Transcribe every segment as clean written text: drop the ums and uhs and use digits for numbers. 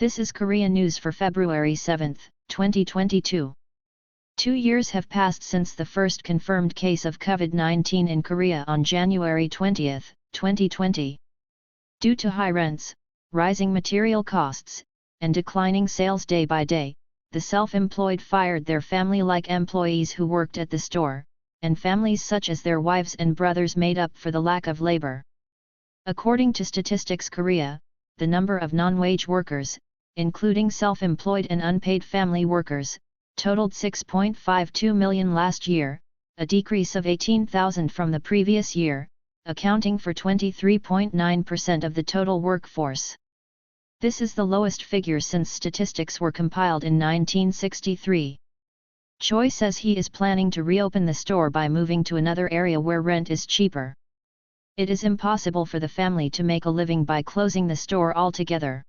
This is Korea News for February 7, 2022. 2 years have passed since the first confirmed case of COVID-19 in Korea on January 20, 2020. Due to high rents, rising material costs, and declining sales day by day, the self-employed fired their family-like employees who worked at the store, and families such as their wives and brothers made up for the lack of labor. According to Statistics Korea, the number of non-wage workers, including self-employed and unpaid family workers, totaled 6.52 million last year, a decrease of 18,000 from the previous year, accounting for 23.9% of the total workforce. This is the lowest figure since statistics were compiled in 1963. Choi says he is planning to reopen the store by moving to another area where rent is cheaper. It is impossible for the family to make a living by closing the store altogether.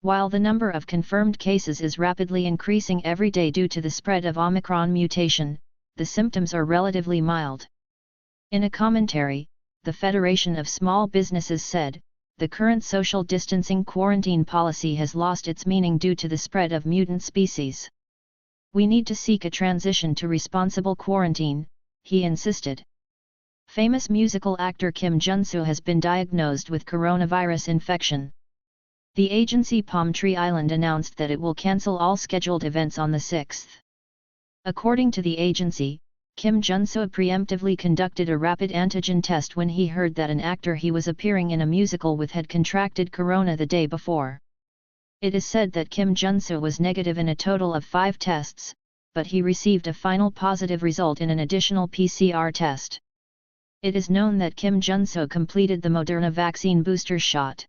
While the number of confirmed cases is rapidly increasing every day due to the spread of Omicron mutation, the symptoms are relatively mild. In a commentary, the Federation of Small Businesses said, the current social distancing quarantine policy has lost its meaning due to the spread of mutant species. We need to seek a transition to responsible quarantine, he insisted. Famous musical actor Kim Jun-soo has been diagnosed with coronavirus infection. The agency Palm Tree Island announced that it will cancel all scheduled events on the 6th. According to the agency, Kim Jun-soo preemptively conducted a rapid antigen test when he heard that an actor he was appearing in a musical with had contracted corona the day before. It is said that Kim Jun-soo was negative in a total of 5 tests, but he received a final positive result in an additional PCR test. It is known that Kim Jun-soo completed the Moderna vaccine booster shot.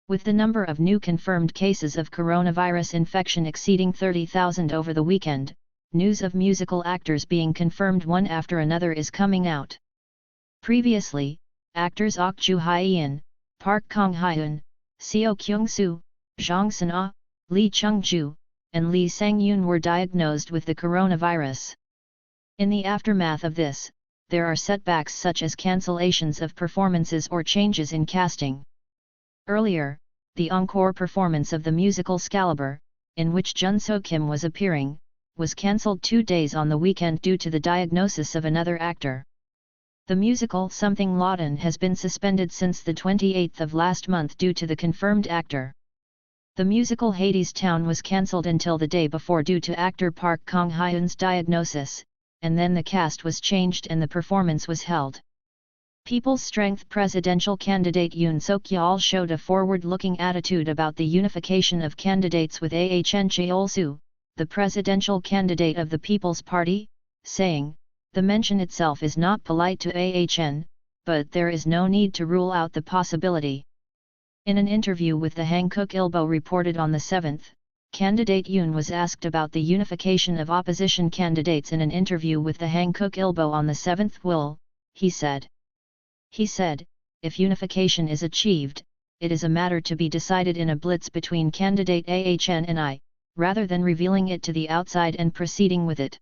With the number of new confirmed cases of coronavirus infection exceeding 30,000 over the weekend, news of musical actors being confirmed one after another is coming out. Previously, actors Ok Joo-hyeon, Park Kong-hyun, Seo Kyung-soo, Jong Sun-ah, Lee Chung-ju, and Lee Sang-yoon were diagnosed with the coronavirus. In the aftermath of this, there are setbacks such as cancellations of performances or changes in casting. Earlier, the encore performance of the musical Excalibur, in which Jun-soo Kim was appearing, was cancelled 2 days on the weekend due to the diagnosis of another actor. The musical Something Lawton has been suspended since the 28th of last month due to the confirmed actor. The musical Hades Town was cancelled until the day before due to actor Park Kong-hyun's diagnosis, and then the cast was changed and the performance was held. People's Strength presidential candidate Yoon Suk-yeol showed a forward-looking attitude about the unification of candidates with Ahn Cheol-soo, the presidential candidate of the People's Party, saying, "The mention itself is not polite to Ahn, but there is no need to rule out the possibility." In an interview with the Hanguk Ilbo reported on the 7th, candidate Yoon was asked about the unification of opposition candidates in an interview with the Hanguk Ilbo on the 7th. He said, if unification is achieved, it is a matter to be decided in a blitz between candidate Ahn and I, rather than revealing it to the outside and proceeding with it.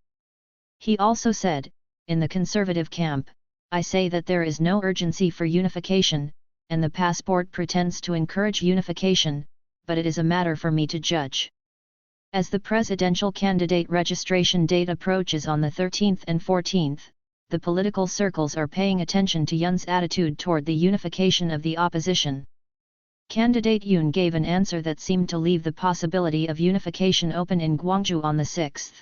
He also said, in the conservative camp, I say that there is no urgency for unification, and the passport pretends to encourage unification, but it is a matter for me to judge. As the presidential candidate registration date approaches on the 13th and 14th, the political circles are paying attention to Yoon's attitude toward the unification of the opposition. Candidate Yoon gave an answer that seemed to leave the possibility of unification open in Gwangju on the 6th.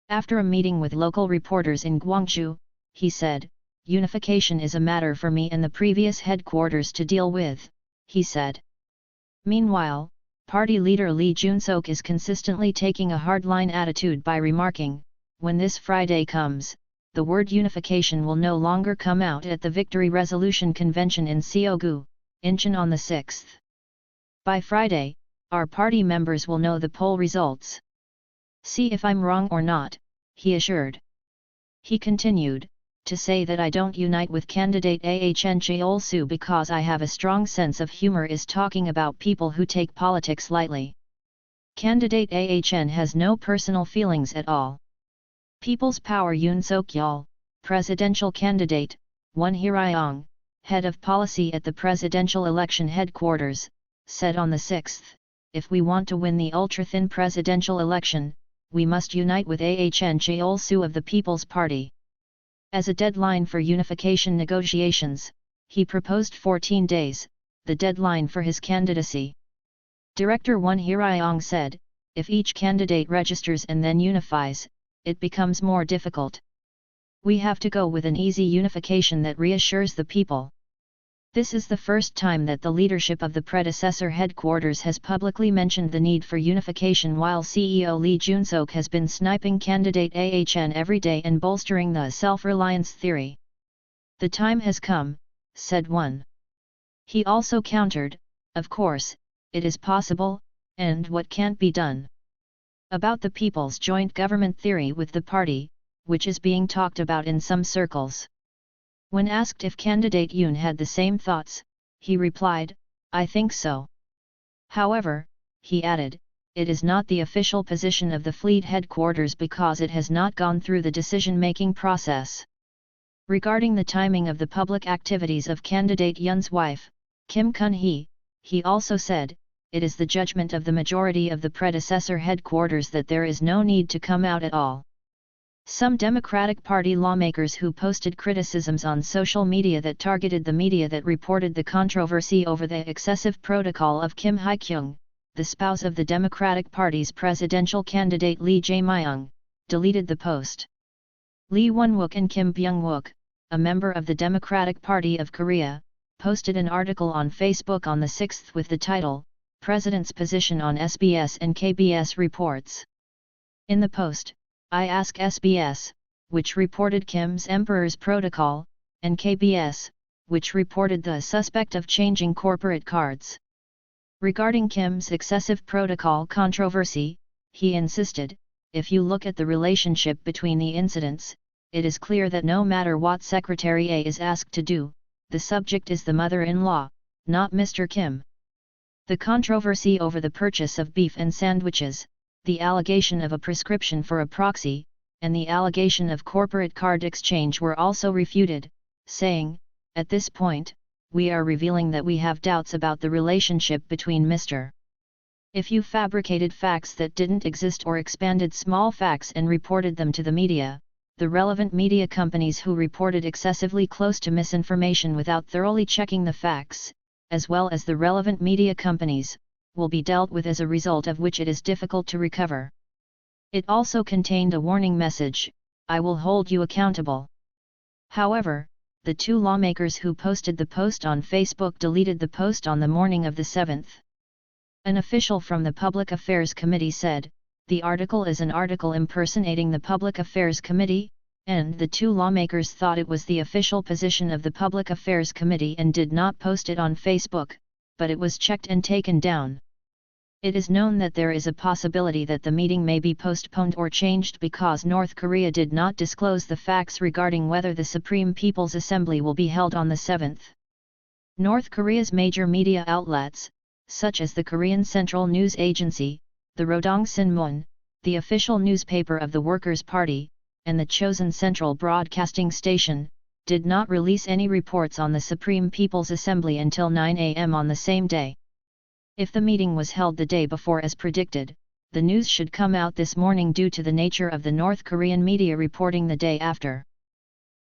After a meeting with local reporters in Gwangju, he said, "Unification is a matter for me and the previous headquarters to deal with," he said. Meanwhile, party leader Lee Jun-suk is consistently taking a hardline attitude by remarking, "When this Friday comes, the word unification will no longer come out at the Victory Resolution Convention in Seogu, Incheon on the 6th. By Friday, our party members will know the poll results. See if I'm wrong or not," he assured. He continued, "To say that I don't unite with candidate Ahn Cheol-soo because I have a strong sense of humor is talking about people who take politics lightly. Candidate Ahn has no personal feelings at all." People's Power Yoon Suk-yeol, presidential candidate, Won Hee-ryong, head of policy at the presidential election headquarters, said on the 6th, if we want to win the ultra-thin presidential election, we must unite with Ahn Jae-ol-soo of the People's Party. As a deadline for unification negotiations, he proposed 14 days, the deadline for his candidacy. Director Won Hiraeong said, if each candidate registers and then unifies, it becomes more difficult. We have to go with an easy unification that reassures the people. This is the first time that the leadership of the predecessor headquarters has publicly mentioned the need for unification, while CEO Lee Jun-sok has been sniping candidate Ahn every day and bolstering the self-reliance theory. The time has come, said one. He also countered, of course, it is possible, and what can't be done. About the people's joint government theory with the party, which is being talked about in some circles. When asked if candidate Yoon had the same thoughts, he replied, I think so. However, he added, it is not the official position of the fleet headquarters because it has not gone through the decision-making process. Regarding the timing of the public activities of candidate Yoon's wife, Kim Kun-hee, he also said, it is the judgment of the majority of the predecessor headquarters that there is no need to come out at all. Some Democratic Party lawmakers who posted criticisms on social media that targeted the media that reported the controversy over the excessive protocol of Kim Hye-kyung, the spouse of the Democratic Party's presidential candidate Lee Jae-myung, deleted the post. Lee Won-wook and Kim Byung-wook, a member of the Democratic Party of Korea, posted an article on Facebook on the 6th with the title, President's Position on SBS and KBS Reports. In the post, I ask SBS, which reported Kim's Emperor's Protocol, and KBS, which reported the suspect of changing corporate cards. Regarding Kim's excessive protocol controversy, he insisted, if you look at the relationship between the incidents, it is clear that no matter what Secretary A is asked to do, the subject is the mother-in-law, not Mr. Kim. The controversy over the purchase of beef and sandwiches, the allegation of a prescription for a proxy, and the allegation of corporate card exchange were also refuted, saying, at this point, we are revealing that we have doubts about the relationship between Mr. If you fabricated facts that didn't exist or expanded small facts and reported them to the media, the relevant media companies who reported excessively close to misinformation without thoroughly checking the facts, as well as the relevant media companies, will be dealt with, as a result of which it is difficult to recover. It also contained a warning message, I will hold you accountable. However, the two lawmakers who posted the post on Facebook deleted the post on the morning of the 7th. An official from the Public Affairs Committee said, the article is an article impersonating the Public Affairs Committee, and the two lawmakers thought it was the official position of the Public Affairs Committee and did not post it on Facebook, but it was checked and taken down. It is known that there is a possibility that the meeting may be postponed or changed because North Korea did not disclose the facts regarding whether the Supreme People's Assembly will be held on the 7th. North Korea's major media outlets, such as the Korean Central News Agency, the Rodong Sinmun, the official newspaper of the Workers' Party, and the Chosun Central Broadcasting Station, did not release any reports on the Supreme People's Assembly until 9 a.m. on the same day. If the meeting was held the day before as predicted, the news should come out this morning due to the nature of the North Korean media reporting the day after.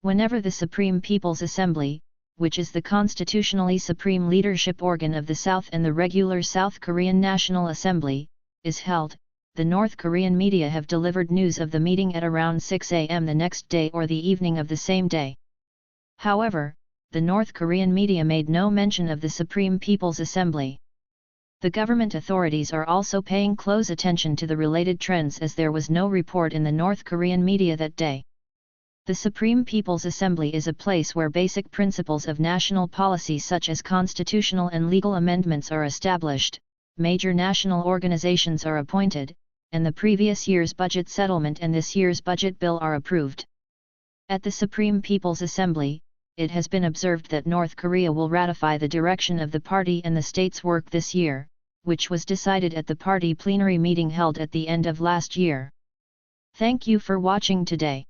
Whenever the Supreme People's Assembly, which is the constitutionally supreme leadership organ of the South and the regular South Korean National Assembly, is held, the North Korean media have delivered news of the meeting at around 6 a.m. the next day or the evening of the same day. However, the North Korean media made no mention of the Supreme People's Assembly. The government authorities are also paying close attention to the related trends, as there was no report in the North Korean media that day. The Supreme People's Assembly is a place where basic principles of national policy such as constitutional and legal amendments are established, major national organizations are appointed, and the previous year's budget settlement and this year's budget bill are approved. At the Supreme People's Assembly, it has been observed that North Korea will ratify the direction of the party and the state's work this year, which was decided at the party plenary meeting held at the end of last year. Thank you for watching today.